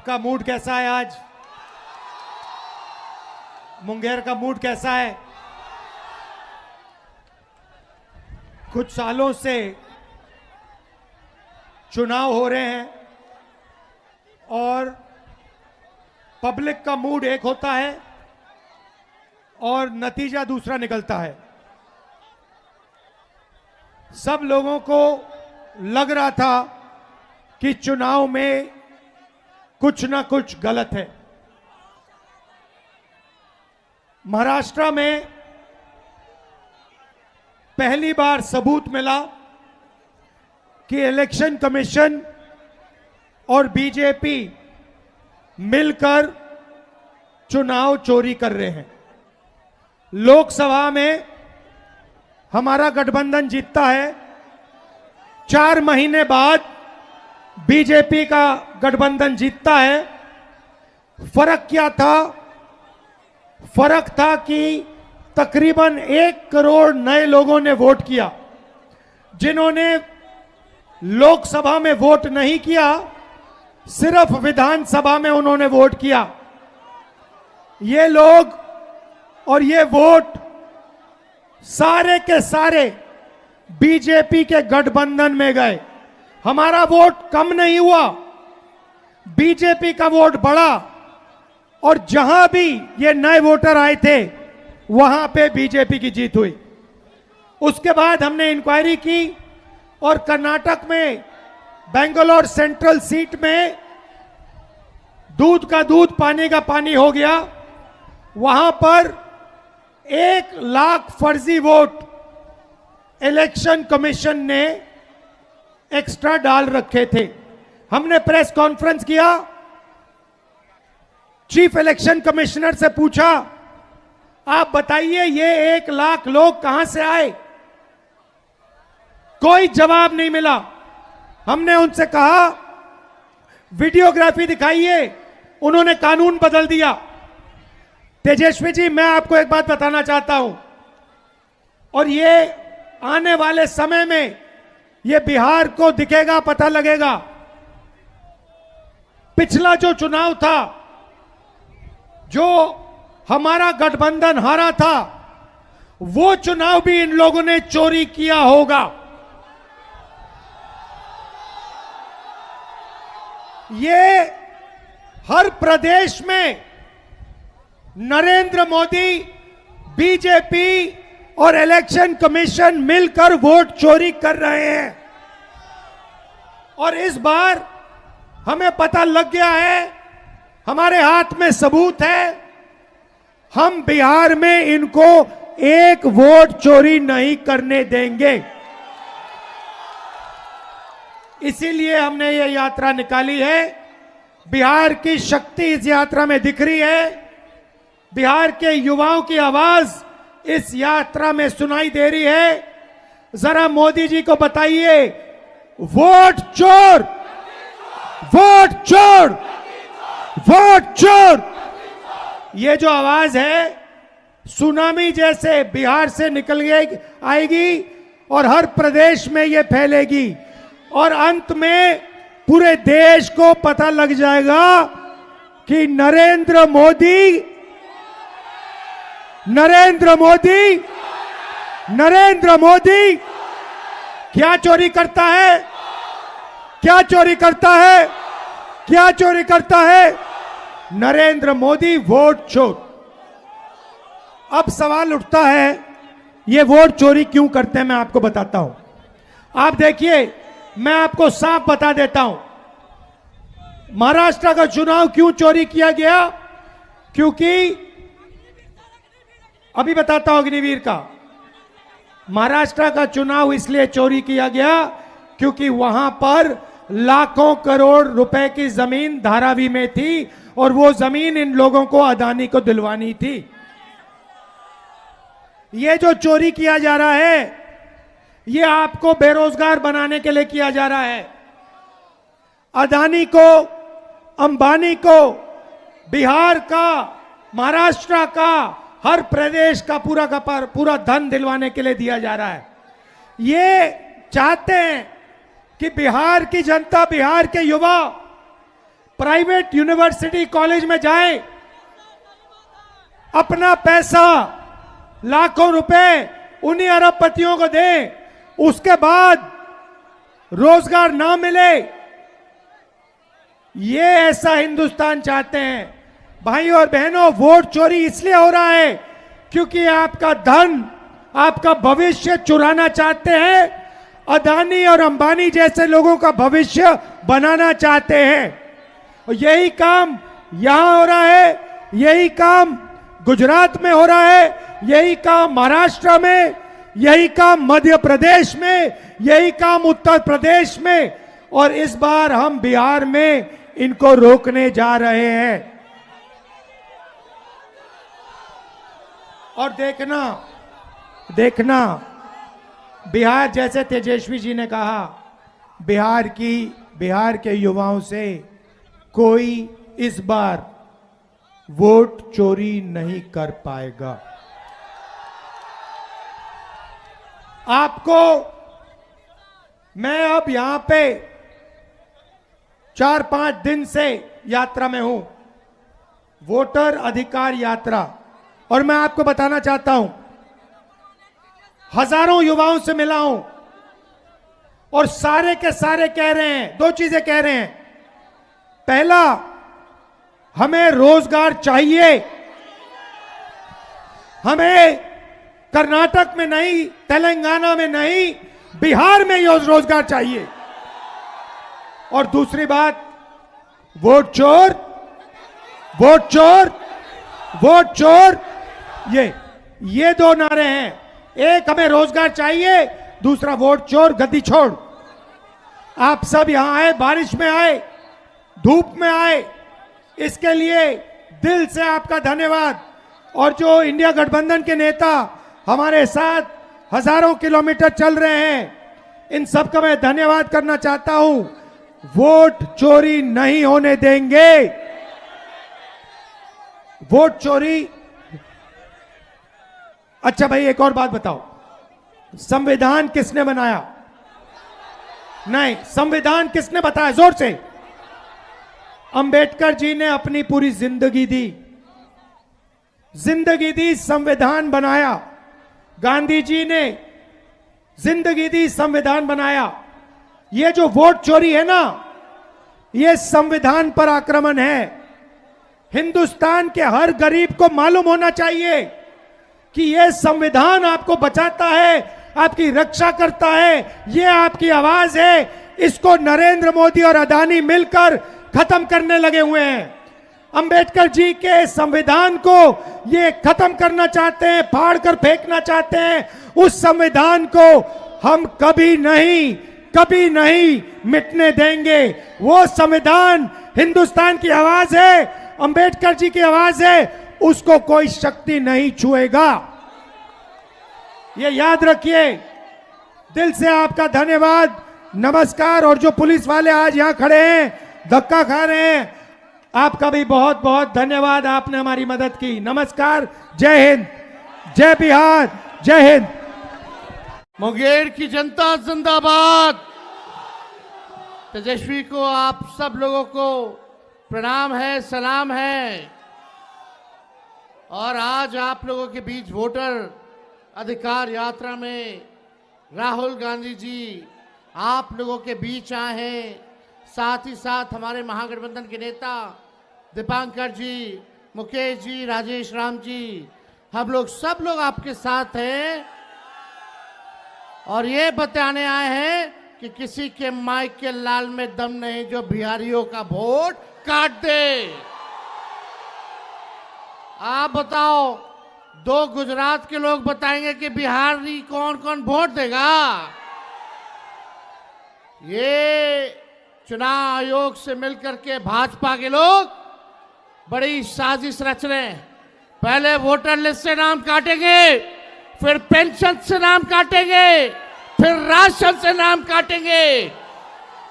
आपका मूड कैसा है आज? मुंगेर का मूड कैसा है? कुछ सालों से चुनाव हो रहे हैं और पब्लिक का मूड एक होता है और नतीजा दूसरा निकलता है। सब लोगों को लग रहा था कि चुनाव में कुछ ना कुछ गलत है। महाराष्ट्र में पहली बार सबूत मिला कि इलेक्शन कमीशन और बीजेपी मिलकर चुनाव चोरी कर रहे हैं। लोकसभा में हमारा गठबंधन जीतता है, 4 महीने बाद बीजेपी का गठबंधन जीतता है। फर्क क्या था? फर्क था कि तकरीबन 1 करोड़ नए लोगों ने वोट किया। जिन्होंने लोकसभा में वोट नहीं किया, सिर्फ विधानसभा में उन्होंने वोट किया। ये लोग और ये वोट सारे के सारे बीजेपी के गठबंधन में गए। हमारा वोट कम नहीं हुआ, बीजेपी का वोट बढ़ा और जहां भी ये नए वोटर आए थे वहां पे बीजेपी की जीत हुई। उसके बाद हमने इंक्वायरी की और कर्नाटक में बेंगलोर सेंट्रल सीट में दूध का दूध पानी का पानी हो गया। वहां पर 1 लाख फर्जी वोट इलेक्शन कमीशन ने एक्स्ट्रा डाल रखे थे। हमने प्रेस कॉन्फ्रेंस किया, चीफ इलेक्शन कमिश्नर से पूछा, आप बताइए ये 1 लाख लोग कहां से आए? कोई जवाब नहीं मिला। हमने उनसे कहा वीडियोग्राफी दिखाइए, उन्होंने कानून बदल दिया। तेजस्वी जी, मैं आपको एक बात बताना चाहता हूं और ये आने वाले समय में ये बिहार को दिखेगा, पता लगेगा। पिछला जो चुनाव था, जो हमारा गठबंधन हारा था, वो चुनाव भी इन लोगों ने चोरी किया होगा। ये हर प्रदेश में नरेंद्र मोदी, बीजेपी और इलेक्शन कमीशन मिलकर वोट चोरी कर रहे हैं। और इस बार हमें पता लग गया है, हमारे हाथ में सबूत है, हम बिहार में इनको 1 वोट चोरी नहीं करने देंगे। इसीलिए हमने ये यात्रा निकाली है। बिहार की शक्ति इस यात्रा में दिख रही है। बिहार के युवाओं की आवाज इस यात्रा में सुनाई दे रही है। जरा मोदी जी को बताइए, वोट चोर, वोट चोर, वोट चोर। ये जो आवाज है सुनामी जैसे बिहार से निकल आएगी और हर प्रदेश में ये फैलेगी और अंत में पूरे देश को पता लग जाएगा कि नरेंद्र मोदी क्या चोरी करता है, क्या चोरी करता है, क्या चोरी करता है? नरेंद्र मोदी वोट चोर। अब सवाल उठता है, ये वोट चोरी क्यों करते हैं? मैं आपको बताता हूं। आप देखिए, मैं आपको साफ बता देता हूं, महाराष्ट्र का चुनाव क्यों चोरी किया गया। क्योंकि अभी बताता हूं अग्निवीर का, महाराष्ट्र का चुनाव इसलिए चोरी किया गया क्योंकि वहां पर लाखों करोड़ रुपए की जमीन धारावी में थी और वो जमीन इन लोगों को अदानी को दिलवानी थी। ये जो चोरी किया जा रहा है, ये आपको बेरोजगार बनाने के लिए किया जा रहा है। अदानी को, अंबानी को बिहार का, महाराष्ट्र का, हर प्रदेश का पूरा धन दिलवाने के लिए दिया जा रहा है। ये चाहते हैं कि बिहार की जनता, बिहार के युवा प्राइवेट यूनिवर्सिटी कॉलेज में जाएं, अपना पैसा लाखों रुपए उन्हीं अरबपतियों को दें, उसके बाद रोजगार ना मिले। ये ऐसा हिंदुस्तान चाहते हैं। भाइयों और बहनों, वोट चोरी इसलिए हो रहा है क्योंकि आपका धन, आपका भविष्य चुराना चाहते हैं। अदानी और अंबानी जैसे लोगों का भविष्य बनाना चाहते हैं। और यही काम यहां हो रहा है, यही काम गुजरात में हो रहा है, यही काम महाराष्ट्र में, यही काम मध्य प्रदेश में, यही काम उत्तर प्रदेश में, और इस बार हम बिहार में इनको रोकने जा रहे हैं। और देखना बिहार, जैसे तेजस्वी जी ने कहा, बिहार के युवाओं से कोई इस बार वोट चोरी नहीं कर पाएगा। आपको मैं अब यहां पे 4-5 दिन से यात्रा में हूं, वोटर अधिकार यात्रा, और मैं आपको बताना चाहता हूं, हजारों युवाओं से मिला हूं और सारे के सारे कह रहे हैं, 2 चीजें कह रहे हैं। पहला, हमें रोजगार चाहिए, हमें कर्नाटक में नहीं, तेलंगाना में नहीं, बिहार में रोजगार चाहिए। और दूसरी बात, वोट चोर, वोट चोर, वोट चोर, ये 2 नारे हैं। एक, हमें रोजगार चाहिए, दूसरा, वोट चोर गद्दी छोड़। आप सब यहां आए, बारिश में आए, धूप में आए, इसके लिए दिल से आपका धन्यवाद। और जो इंडिया गठबंधन के नेता हमारे साथ हजारों किलोमीटर चल रहे हैं, इन सब का मैं धन्यवाद करना चाहता हूं। वोट चोरी नहीं होने देंगे। वोट चोरी। अच्छा भाई, एक और बात बताओ, संविधान किसने बनाया? नहीं, संविधान किसने बताया? जोर से। अंबेडकर जी ने अपनी पूरी जिंदगी दी, संविधान बनाया। गांधी जी ने जिंदगी दी, संविधान बनाया। ये जो वोट चोरी है ना, ये संविधान पर आक्रमण है। हिंदुस्तान के हर गरीब को मालूम होना चाहिए कि ये संविधान आपको बचाता है, आपकी रक्षा करता है, ये आपकी आवाज है। इसको नरेंद्र मोदी और अदानी मिलकर खत्म करने लगे हुए हैं। अंबेडकर जी के संविधान को ये खत्म करना चाहते हैं, फाड़ कर फेंकना चाहते हैं। उस संविधान को हम कभी नहीं मिटने देंगे। वो संविधान हिंदुस्तान की आवाज है, अंबेडकर जी की आवाज है, उसको कोई शक्ति नहीं छुएगा। ये याद रखिए। दिल से आपका धन्यवाद, नमस्कार। और जो पुलिस वाले आज यहां खड़े हैं, धक्का खा रहे हैं, आपका भी बहुत बहुत धन्यवाद, आपने हमारी मदद की। नमस्कार, जय हिंद, जय बिहार, जय हिंद। मुंगेर की जनता जिंदाबाद। तेजस्वी को आप सब लोगों को प्रणाम है, सलाम है। और आज आप लोगों के बीच वोटर अधिकार यात्रा में राहुल गांधी जी आप लोगों के बीच आए हैं। साथ ही साथ हमारे महागठबंधन के नेता दीपांकर जी, मुकेश जी, राजेश राम जी, हम लोग सब लोग आपके साथ हैं। और ये बताने आए हैं कि किसी के माइक के लाल में दम नहीं जो बिहारियों का वोट काट दे। आप बताओ, 2 गुजरात के लोग बताएंगे कि बिहारी कौन कौन वोट देगा। ये चुनाव आयोग से मिलकर के भाजपा के लोग बड़ी साजिश रच रहे हैं। पहले वोटर लिस्ट से नाम काटेंगे, फिर पेंशन से नाम काटेंगे, फिर राशन से नाम काटेंगे,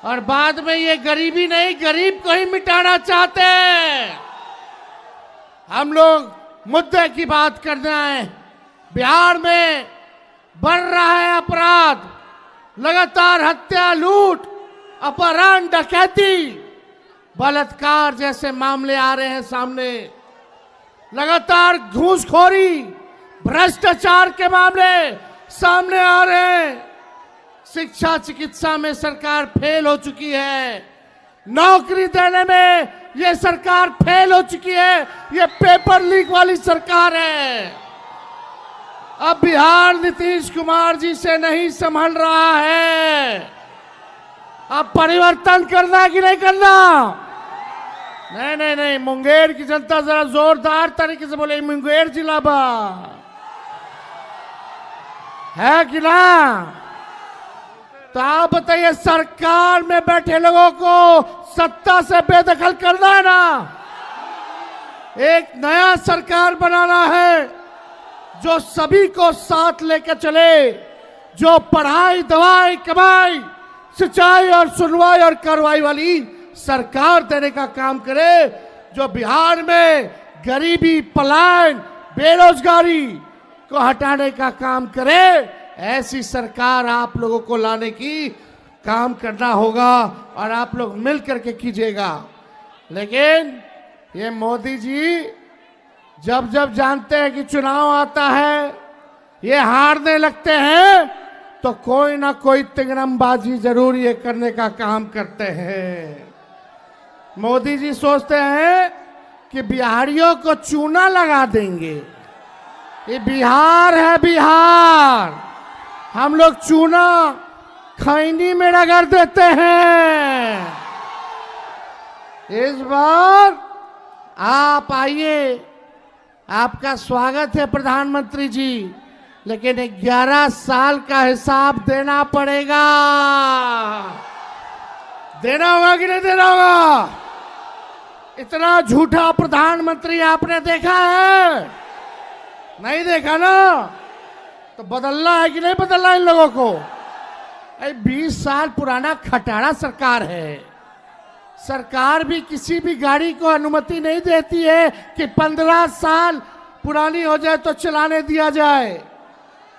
और बाद में ये गरीबी नहीं, गरीब को ही मिटाना चाहते हैं। हम लोग मुद्दे की बात करने आए। बिहार में बढ़ रहा है अपराध, लगातार हत्या, लूट, अपहरण, डकैती। बलात्कार जैसे मामले आ रहे हैं सामने, लगातार घूसखोरी, भ्रष्टाचार के मामले सामने आ रहे हैं। शिक्षा चिकित्सा में सरकार फेल हो चुकी है, नौकरी देने में ये सरकार फेल हो चुकी है। ये पेपर लीक वाली सरकार है। अब बिहार नीतीश कुमार जी से नहीं संभल रहा है। अब परिवर्तन करना है कि नहीं करना? नहीं नहीं नहीं, मुंगेर की जनता जरा जोरदार तरीके से बोले, मुंगेर जिला बा है कि ना? तो आप बताइए, सरकार में बैठे लोगों को सत्ता से बेदखल करना है ना? एक नया सरकार बनाना है जो सभी को साथ लेकर चले, जो पढ़ाई, दवाई, कमाई, सिंचाई और सुनवाई और कार्रवाई वाली सरकार देने का काम करे, जो बिहार में गरीबी, पलायन, बेरोजगारी को हटाने का काम करे। ऐसी सरकार आप लोगों को लाने की काम करना होगा और आप लोग मिल करके कीजिएगा। लेकिन ये मोदी जी जब जब जानते हैं कि चुनाव आता है, ये हारने लगते हैं, तो कोई ना कोई तिंगरमबाजी जरूर ये करने का काम करते हैं। मोदी जी सोचते हैं कि बिहारियों को चूना लगा देंगे। ये बिहार है, बिहार। हम लोग चूना खैनी में रगड़ देते हैं। इस बार आप आइए, आपका स्वागत है प्रधानमंत्री जी, लेकिन 11 साल का हिसाब देना पड़ेगा। देना होगा कि नहीं देना होगा? इतना झूठा प्रधानमंत्री आपने देखा है? नहीं देखा ना? तो बदलना है कि नहीं बदलना इन लोगों को? 20 साल पुराना खटारा सरकार है। सरकार भी किसी भी गाड़ी को अनुमति नहीं देती है कि 15 साल पुरानी हो जाए तो चलाने दिया जाए।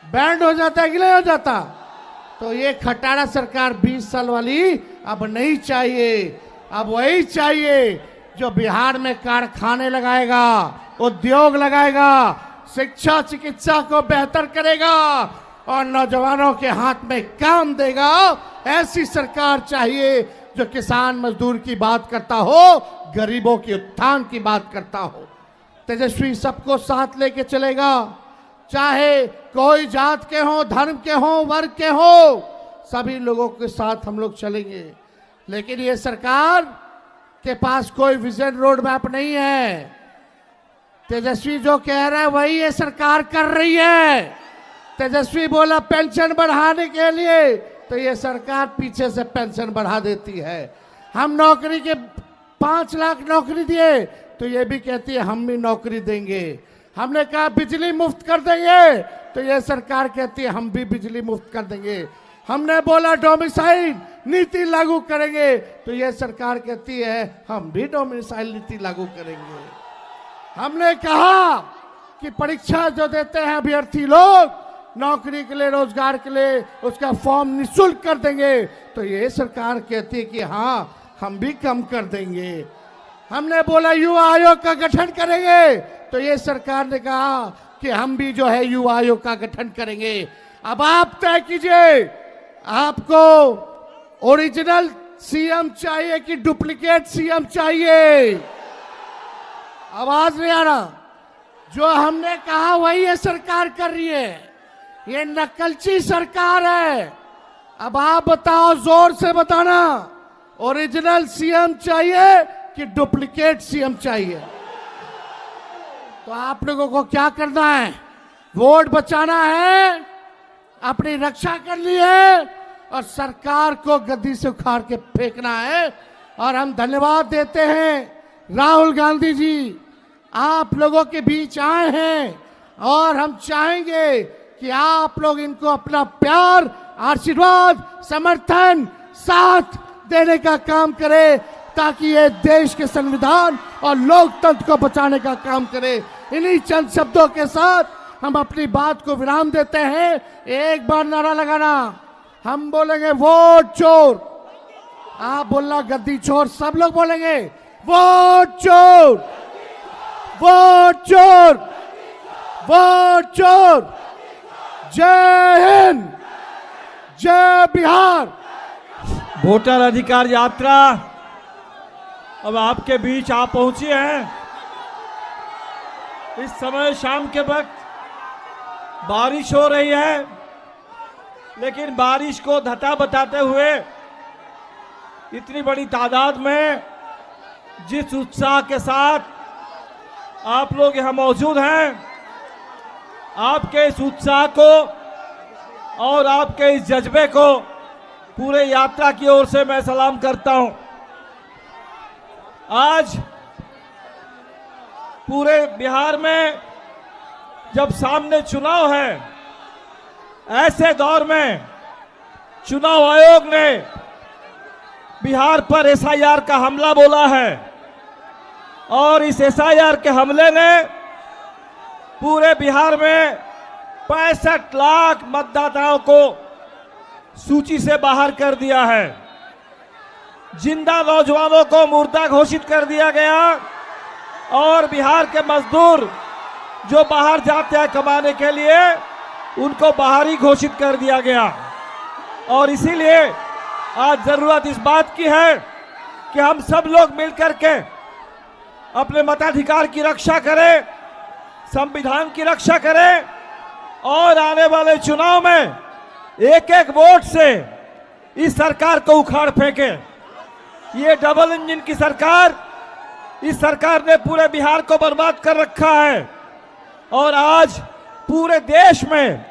बैंड हो जाता है कि नहीं हो जाता? तो ये खटारा सरकार 20 साल वाली अब नहीं चाहिए। अब वही चाहिए जो बिहार में कारखाने लगाएगा, उद्योग लगाएगा, शिक्षा चिकित्सा को बेहतर करेगा और नौजवानों के हाथ में काम देगा। ऐसी सरकार चाहिए जो किसान मजदूर की बात करता हो, गरीबों के उत्थान की बात करता हो। तेजस्वी सबको साथ लेके चलेगा, चाहे कोई जात के हो, धर्म के हो, वर्ग के हो, सभी लोगों के साथ हम लोग चलेंगे। लेकिन ये सरकार के पास कोई विजन रोड मैप नहीं है। तेजस्वी जो कह रहा है वही ये सरकार कर रही है। तेजस्वी बोला पेंशन बढ़ाने के लिए, तो ये सरकार पीछे से पेंशन बढ़ा देती है। हम नौकरी के 5 लाख नौकरी दिए, तो ये भी कहती है हम भी नौकरी देंगे। हमने कहा बिजली मुफ्त कर देंगे, तो ये सरकार कहती है हम भी बिजली मुफ्त कर देंगे। हमने बोला डोमिसाइल नीति लागू करेंगे, तो ये सरकार कहती है हम भी डोमिसाइल नीति लागू करेंगे। हमने कहा कि परीक्षा जो देते हैं अभ्यर्थी लोग नौकरी के लिए, रोजगार के लिए, उसका फॉर्म निःशुल्क कर देंगे, तो ये सरकार कहती है कि हाँ हम भी कम कर देंगे। हमने बोला युवा आयोग का गठन करेंगे, तो ये सरकार ने कहा कि हम भी जो है युवा आयोग का गठन करेंगे। अब आप तय कीजिए, आपको ओरिजिनल सीएम चाहिए कि डुप्लीकेट सीएम चाहिए? आवाज नहीं आ रहा? जो हमने कहा वही ये सरकार कर रही है। ये नकलची सरकार है। अब आप बताओ, जोर से बताना, ओरिजिनल सीएम चाहिए कि डुप्लीकेट सीएम चाहिए? तो आप लोगों को क्या करना है? वोट बचाना है, अपनी रक्षा करनी है और सरकार को गद्दी से उखाड़ के फेंकना है। और हम धन्यवाद देते हैं राहुल गांधी जी, आप लोगों के बीच आए हैं और हम चाहेंगे कि आप लोग इनको अपना प्यार, आशीर्वाद, समर्थन, साथ देने का काम करें, ताकि ये देश के संविधान और लोकतंत्र को बचाने का काम करे। इन्हीं चंद शब्दों के साथ हम अपनी बात को विराम देते हैं। एक बार नारा लगाना, हम बोलेंगे वोट चोर, आप बोलना गद्दी चोर, सब लोग बोलेंगे वोट चोर, वोट चोर, वोट चोर। जय हिंद, जय बिहार। वोटर अधिकार यात्रा अब आपके बीच आप पहुंची हैं। इस समय शाम के वक्त बारिश हो रही है, लेकिन बारिश को धता बताते हुए इतनी बड़ी तादाद में जिस उत्साह के साथ आप लोग यहां मौजूद हैं, आपके इस उत्साह को और आपके इस जज्बे को पूरे यात्रा की ओर से मैं सलाम करता हूं। आज पूरे बिहार में जब सामने चुनाव है, ऐसे दौर में चुनाव आयोग ने बिहार पर एसआईआर का हमला बोला है और इस एसआईआर के हमले ने पूरे बिहार में 65 लाख मतदाताओं को सूची से बाहर कर दिया है। जिंदा नौजवानों को मुर्दा घोषित कर दिया गया और बिहार के मजदूर जो बाहर जाते हैं कमाने के लिए, उनको बाहरी घोषित कर दिया गया। और इसीलिए आज जरूरत इस बात की है कि हम सब लोग मिलकर के अपने मताधिकार की रक्षा करें, संविधान की रक्षा करें और आने वाले चुनाव में एक एक वोट से इस सरकार को उखाड़ फेंके। ये डबल इंजन की सरकार, इस सरकार ने पूरे बिहार को बर्बाद कर रखा है और आज पूरे देश में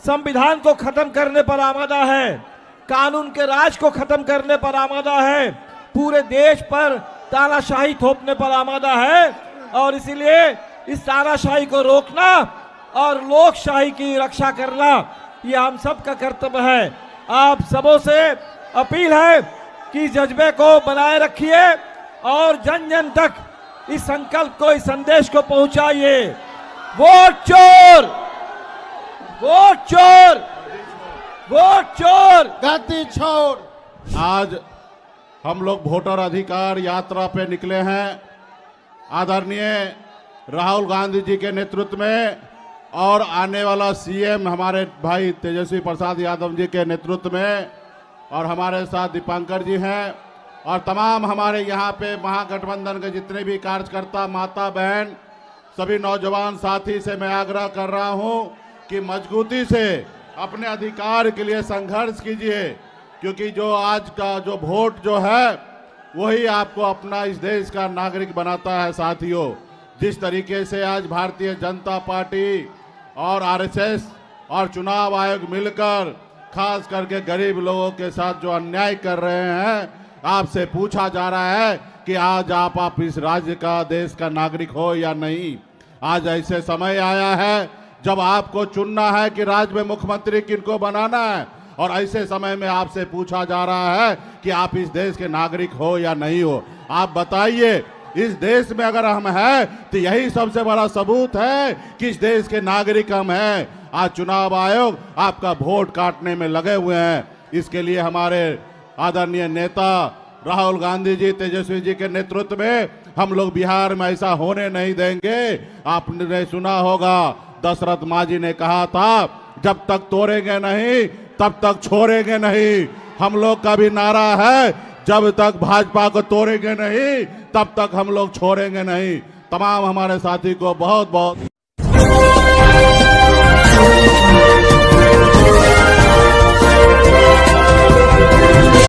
संविधान को खत्म करने पर आमादा है, कानून के राज को खत्म करने पर आमादा है, पूरे देश पर तानाशाही थोपने पर आमादा है। और इसीलिए इस तानाशाही को रोकना और लोकशाही की रक्षा करना ये हम सब का कर्तव्य है। आप सबों से अपील है कि जज्बे को बनाए रखिए और जन जन तक इस संकल्प को, इस संदेश को पहुंचाइए। वोट चोर, वोट चोर, वोट चोर, गद्दी छोड़। आज हम लोग वोटर अधिकार यात्रा पे निकले हैं आदरणीय राहुल गांधी जी के नेतृत्व में और आने वाला सीएम हमारे भाई तेजस्वी प्रसाद यादव जी के नेतृत्व में, और हमारे साथ दीपांकर जी हैं और तमाम हमारे यहाँ पे महागठबंधन के जितने भी कार्यकर्ता, माता बहन, सभी नौजवान साथी से मैं आग्रह कर रहा हूँ कि मजबूती से अपने अधिकार के लिए संघर्ष कीजिए, क्योंकि जो आज का जो वोट जो है वही आपको अपना इस देश का नागरिक बनाता है। साथियों, जिस तरीके से आज भारतीय जनता पार्टी और आरएसएस और चुनाव आयोग मिलकर खास करके गरीब लोगों के साथ जो अन्याय कर रहे हैं, आपसे पूछा जा रहा है कि आज आप इस राज्य का, देश का नागरिक हो या नहीं। आज ऐसे समय आया है जब आपको चुनना है कि राज्य में मुख्यमंत्री किनको बनाना है, और ऐसे समय में आपसे पूछा जा रहा है कि आप इस देश के नागरिक हो या नहीं हो। आप बताइए, इस देश में अगर हम हैं तो यही सबसे बड़ा सबूत है कि इस देश के नागरिक हम हैं। आज चुनाव आयोग आपका वोट काटने में लगे हुए हैं। इसके लिए हमारे आदरणीय नेता राहुल गांधी जी, तेजस्वी जी के नेतृत्व में हम लोग बिहार में ऐसा होने नहीं देंगे। आपने सुना होगा दशरथ मांझी ने कहा था, जब तक तोड़ेंगे नहीं तब तक छोड़ेंगे नहीं। हम लोग का भी नारा है, जब तक भाजपा को तोड़ेंगे नहीं तब तक हम लोग छोड़ेंगे नहीं। तमाम हमारे साथी को बहुत बहुत